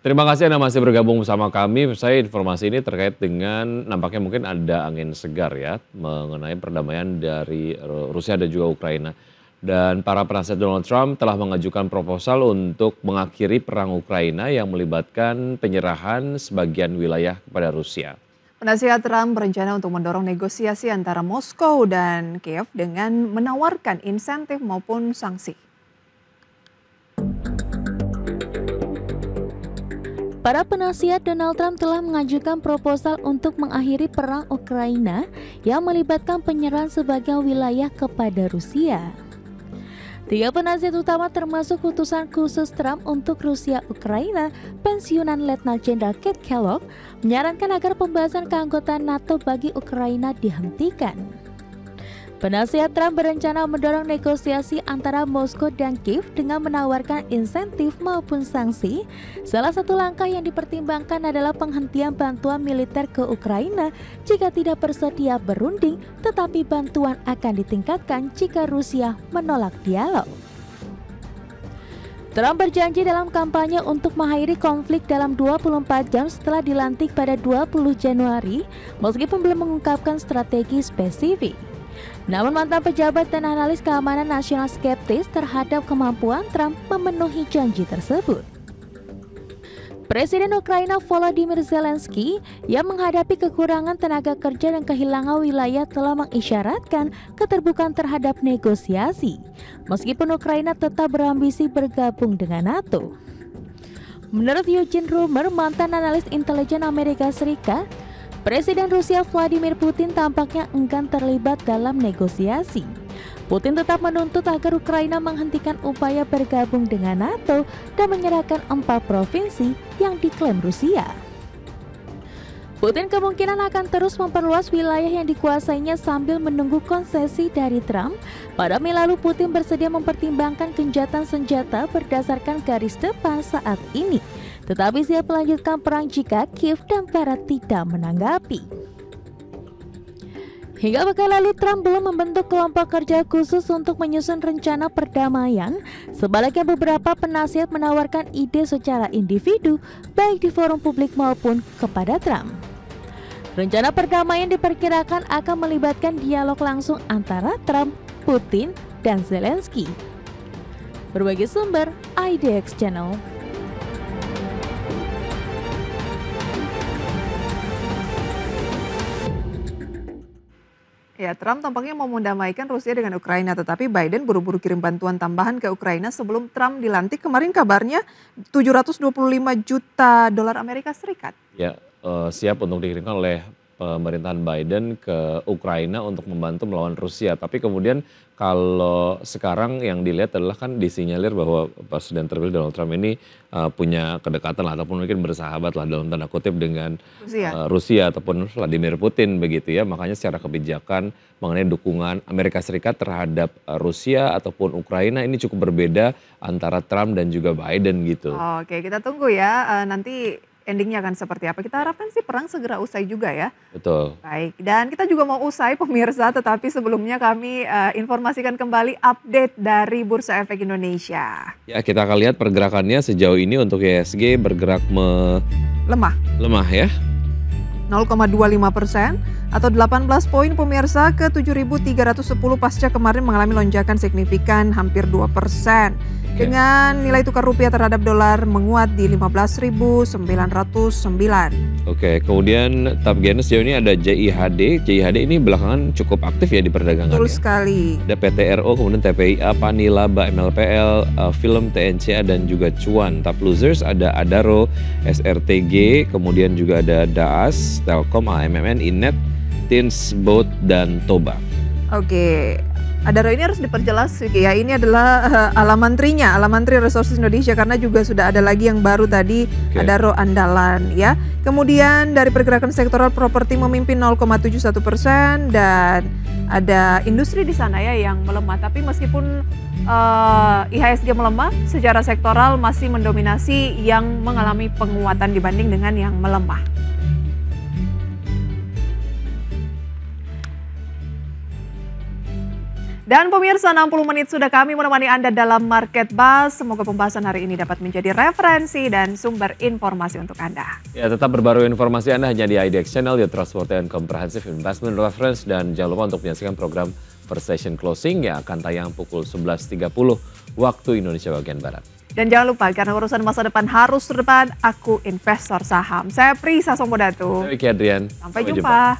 Terima kasih Anda masih bergabung bersama kami. Saya informasi ini terkait dengan nampaknya mungkin ada angin segar ya mengenai perdamaian dari Rusia dan juga Ukraina. Dan para penasihat Donald Trump telah mengajukan proposal untuk mengakhiri perang Ukraina yang melibatkan penyerahan sebagian wilayah kepada Rusia. Penasihat Trump berencana untuk mendorong negosiasi antara Moskow dan Kiev dengan menawarkan insentif maupun sanksi. Para penasihat Donald Trump telah mengajukan proposal untuk mengakhiri perang Ukraina yang melibatkan penyerahan sebagian wilayah kepada Rusia. Tiga penasihat utama termasuk utusan khusus Trump untuk Rusia-Ukraina, pensiunan Letnan Jenderal Keith Kellogg, menyarankan agar pembahasan keanggotaan NATO bagi Ukraina dihentikan. Penasihat Trump berencana mendorong negosiasi antara Moskow dan Kiev dengan menawarkan insentif maupun sanksi. Salah satu langkah yang dipertimbangkan adalah penghentian bantuan militer ke Ukraina jika tidak bersedia berunding, tetapi bantuan akan ditingkatkan jika Rusia menolak dialog. Trump berjanji dalam kampanye untuk mengakhiri konflik dalam 24 jam setelah dilantik pada 20 Januari, meskipun belum mengungkapkan strategi spesifik. Namun mantan pejabat dan analis keamanan nasional skeptis terhadap kemampuan Trump memenuhi janji tersebut. Presiden Ukraina Volodymyr Zelensky yang menghadapi kekurangan tenaga kerja dan kehilangan wilayah telah mengisyaratkan keterbukaan terhadap negosiasi, meskipun Ukraina tetap berambisi bergabung dengan NATO. Menurut Eugene Rumer, mantan analis intelijen Amerika Serikat, Presiden Rusia Vladimir Putin tampaknya enggan terlibat dalam negosiasi. Putin tetap menuntut agar Ukraina menghentikan upaya bergabung dengan NATO dan menyerahkan 4 provinsi yang diklaim Rusia. Putin kemungkinan akan terus memperluas wilayah yang dikuasainya sambil menunggu konsesi dari Trump. Pada Mei lalu, Putin bersedia mempertimbangkan gencatan senjata berdasarkan garis depan saat ini, tetapi siap melanjutkan perang jika Kiev dan Barat tidak menanggapi. Hingga pekan lalu, Trump belum membentuk kelompok kerja khusus untuk menyusun rencana perdamaian. Sebaliknya, beberapa penasihat menawarkan ide secara individu, baik di forum publik maupun kepada Trump. Rencana perdamaian diperkirakan akan melibatkan dialog langsung antara Trump, Putin, dan Zelensky. Berbagai sumber, IDX Channel. Ya, Trump tampaknya mau mendamaikan Rusia dengan Ukraina, tetapi Biden buru-buru kirim bantuan tambahan ke Ukraina sebelum Trump dilantik. Kemarin kabarnya 725 juta dolar Amerika Serikat. Ya, siap untuk dikirimkan oleh pemerintahan Biden ke Ukraina untuk membantu melawan Rusia. Tapi kemudian kalau sekarang yang dilihat adalah kan disinyalir bahwa Presiden terpilih Donald Trump ini punya kedekatan lah ataupun mungkin bersahabat lah dalam tanda kutip dengan Rusia ataupun Vladimir Putin begitu ya. Makanya secara kebijakan mengenai dukungan Amerika Serikat terhadap Rusia ataupun Ukraina ini cukup berbeda antara Trump dan juga Biden gitu. Oke, kita tunggu ya nanti endingnya akan seperti apa. Kita harapkan sih perang segera usai juga ya. Betul. Baik, dan kita juga mau usai pemirsa, tetapi sebelumnya kami informasikan kembali update dari Bursa Efek Indonesia. Ya, kita akan lihat pergerakannya sejauh ini untuk IHSG bergerak lemah ya. 0,25% atau 18 poin pemirsa ke 7.310 pasca kemarin mengalami lonjakan signifikan hampir 2%. Dengan nilai tukar rupiah terhadap dolar menguat di 15.909. Oke, kemudian top gainer sejauh ini ada JIHD. JIHD ini belakangan cukup aktif ya di perdagangan. Betul sekali. Ada PTRO, kemudian TPIA, PANI, LABA, MLPL, Film, TNCA dan juga Cuan. Top losers ada Adaro, SRTG, kemudian juga ada DAAS, Telkom, AMMN, Inet, Tins, Boat, dan Toba. Oke. Adaro ini harus diperjelas ya, ini adalah Alamantri Resources Indonesia karena juga sudah ada lagi yang baru tadi, Adaro Andalan ya. Kemudian dari pergerakan sektoral properti memimpin 0,71% dan ada industri di sana ya yang melemah. Tapi meskipun IHSG melemah, secara sektoral masih mendominasi yang mengalami penguatan dibanding dengan yang melemah. Dan pemirsa, 60 menit sudah kami menemani Anda dalam Market Buzz. Semoga pembahasan hari ini dapat menjadi referensi dan sumber informasi untuk Anda. Ya, tetap berbaru informasi Anda hanya di IDX Channel, your trustworthy and comprehensive investment reference. Dan jangan lupa untuk menyaksikan program First Station Closing yang akan tayang pukul 11.30 waktu Indonesia bagian Barat. Dan jangan lupa, karena urusan masa depan harus terdepan, aku investor saham. Saya Prisa Sombodatu. Saya Vicky Adrian. Sampai jumpa.